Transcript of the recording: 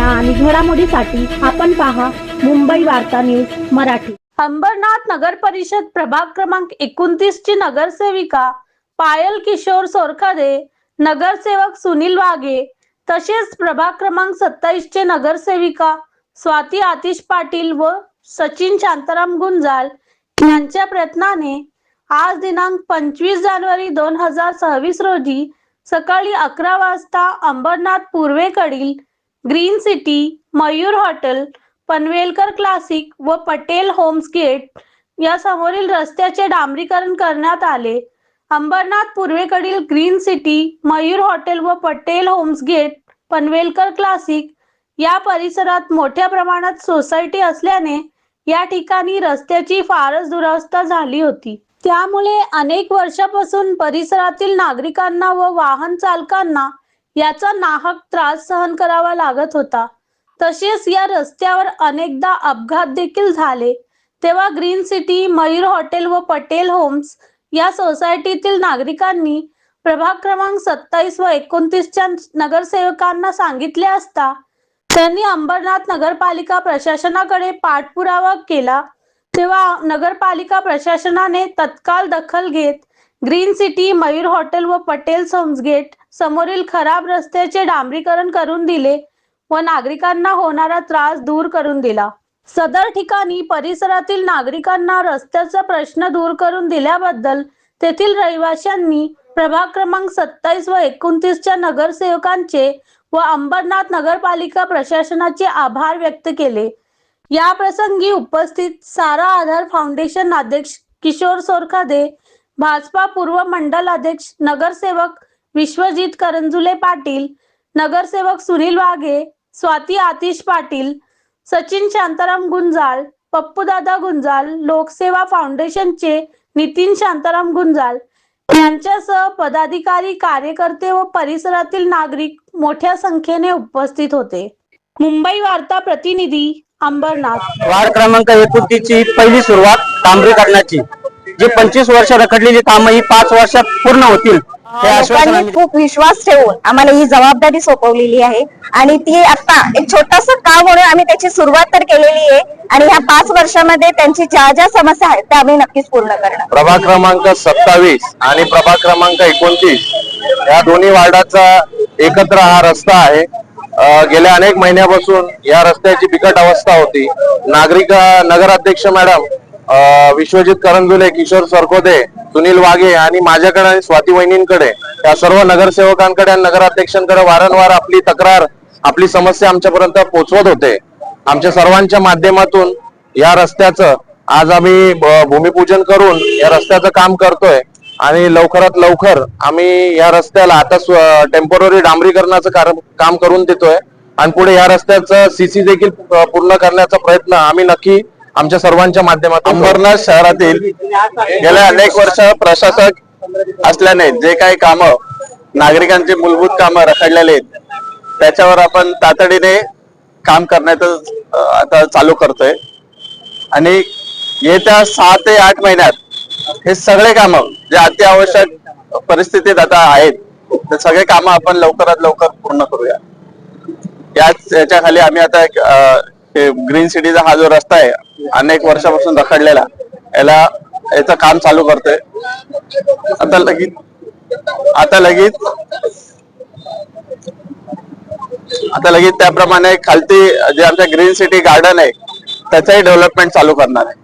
बातम्या आणि घडामोडीसाठी आपण पहा मुंबई वार्ता न्यूज मराठी। अंबरनाथ नगर परिषद प्रभाग क्रमांक 29 ची नगरसेविका पायल किशोर सोरखादे, नगरसेवक सुनील वाघे तसेच प्रभाग क्रमांक 27 चे नगरसेविका स्वाती आतिश पाटील व सचिन शांताराम गुंजाळ यांच्या प्रयत्नाने आज दिनांक 25 जानेवारी 2026 रोजी सकाळी 11 वाजता अंबरनाथ पूर्वेकडील green city, Mayur hotel, Panvelkar classic व पटेल होम्स गेट या समोरील रस्त्याचे डांबरीकरण करण्यात आले। अंबरनाथ पूर्वेकडील ग्रीन सिटी, मयूर हॉटेल व Patel homes gate, Panvelkar classic या परिसरात मोठ्या प्रमाणात सोसायटी असल्याने या ठिकाणी रस्त्याची फारच दुरवस्था झाली होती। त्यामुळे अनेक वर्षापासून परिसरातील नागरिकांना व वाहन चालकांना याचा नाहक त्रास सहन करावा लागत होता। तसेच या रस्त्यावर अनेकदा अपघात देखील झाले। तेव्हा ग्रीन सिटी, मयूर हॉटेल व पटेल होम्स या सोसायटीतील नागरिकांनी प्रभाग क्रमांक 27 व 29 च्या नगरसेवकांना सांगितले असता त्यांनी अंबरनाथ नगरपालिका प्रशासनाकडे पाठपुरावा केला। तेव्हा नगरपालिका प्रशासनाने तत्काळ दखल घेत ग्रीन सिटी, मयूर हॉटेल व पटेल होम्स गेट समोरील खराब रस्त्याचे डांबरीकरण करून दिले व नागरिकांना होणारा त्रास दूर करून दिला। सदर ठिकाणी परिसरातील नागरिकांना रस्त्याचा प्रश्न दूर करून दिल्याबद्दल तेथील रहिवाशांनी प्रभाग क्रमांक 27 व 29 च्या नगरसेवकांचे व अंबरनाथ नगरपालिका प्रशासनाचे आभार व्यक्त केले। या प्रसंगी उपस्थित सारा आधार फाउंडेशन अध्यक्ष किशोर सोरखादे, भाजपा पूर्व मंडल अध्यक्ष नगरसेवक विश्वजित करंजुले पाटील, नगरसेवक सुनील वाघे, स्वाती आतिश पाटील, सचिन शांताराम गुंजाळ, पप्पूदादा गुंजाळ, लोकसेवा फाउंडेशनचे नितीन शांताराम गुंजाळ यांच्यासह पदाधिकारी, कार्यकर्ते व परिसरातील नागरिक मोठ्या संख्येने उपस्थित होते। मुंबई वार्ता प्रतिनिधी अंबरनाथ। वार्ड क्रमांक 29 ची पहिली सुरुवात डांबरीकरणाची, जी 25 वर्ष रखडलेली कामं ही 5 वर्षात पूर्ण होतील हे आश्वासन खूप विश्वास ठेवून आम्हाला ही जबाबदारी सोपवलेली आहे आणि ती आता एक छोटंसं काम म्हणून आम्ही त्याची सुरुवात तर केलेली आहे आणि ह्या 5 वर्षामध्ये त्यांची ज्या ज्या समस्या आहेत त्या आम्ही नक्कीच पूर्ण करणार। प्रभाग क्रमांक 27 आणि प्रभाग क्रमांक 29 या दोन्ही वार्डाचा एकत्र हा रस्ता आहे। गेल्या अनेक महिन्यापासून या रस्त्याची बिकट अवस्था होती। नगराध्यक्ष मॅडम विश्वजित करंजुले, किशोर सोरखादे, सुनील वाघे आणि माझ्याकडे आणि स्वाती वहिनींकडे या सर्व नगरसेवकांकडे आणि नगराध्यक्षांकडे वारंवार आपली तक्रार, आपली समस्या आमच्यापर्यंत पोहोचवत होते। आमच्या सर्वांच्या माध्यमातून या रस्त्याचं आज आम्ही भूमिपूजन करून या रस्त्याचं काम करतोय आणि लवकरात लवकर आम्ही या रस्त्याला आता टेम्पररी डांबरीकरणाचं काम करून देतोय आणि पुढे या रस्त्याचं सीसी देखील पूर्ण करण्याचा प्रयत्न आम्ही नक्की आमच्या सर्वांच्या माध्यमातून। अंबरनाथ शहरातील गेल्या अनेक वर्ष प्रशासक असल्याने जे काही कामं, नागरिकांचे मूलभूत कामं रखडलेले आहेत त्याच्यावर आपण तातडीने काम करण्याचं आता चालू करतोय आणि येत्या 6 ते 8 महिन्यात हे सगळे कामं जे अत्यावश्यक परिस्थितीत आता आहेत ते सगळे कामं आपण लवकरात लवकर पूर्ण करूया। याच्या खाली आम्ही आता ग्रीन सिटीचा हा जो रस्ता आहे अनेक वर्षापासून रखडलेला, याचं काम चालू करतोय। आता लगेच त्याप्रमाणे खालती जे आमच्या ग्रीन सिटी गार्डन आहे त्याचंही डेव्हलपमेंट चालू करणार आहे।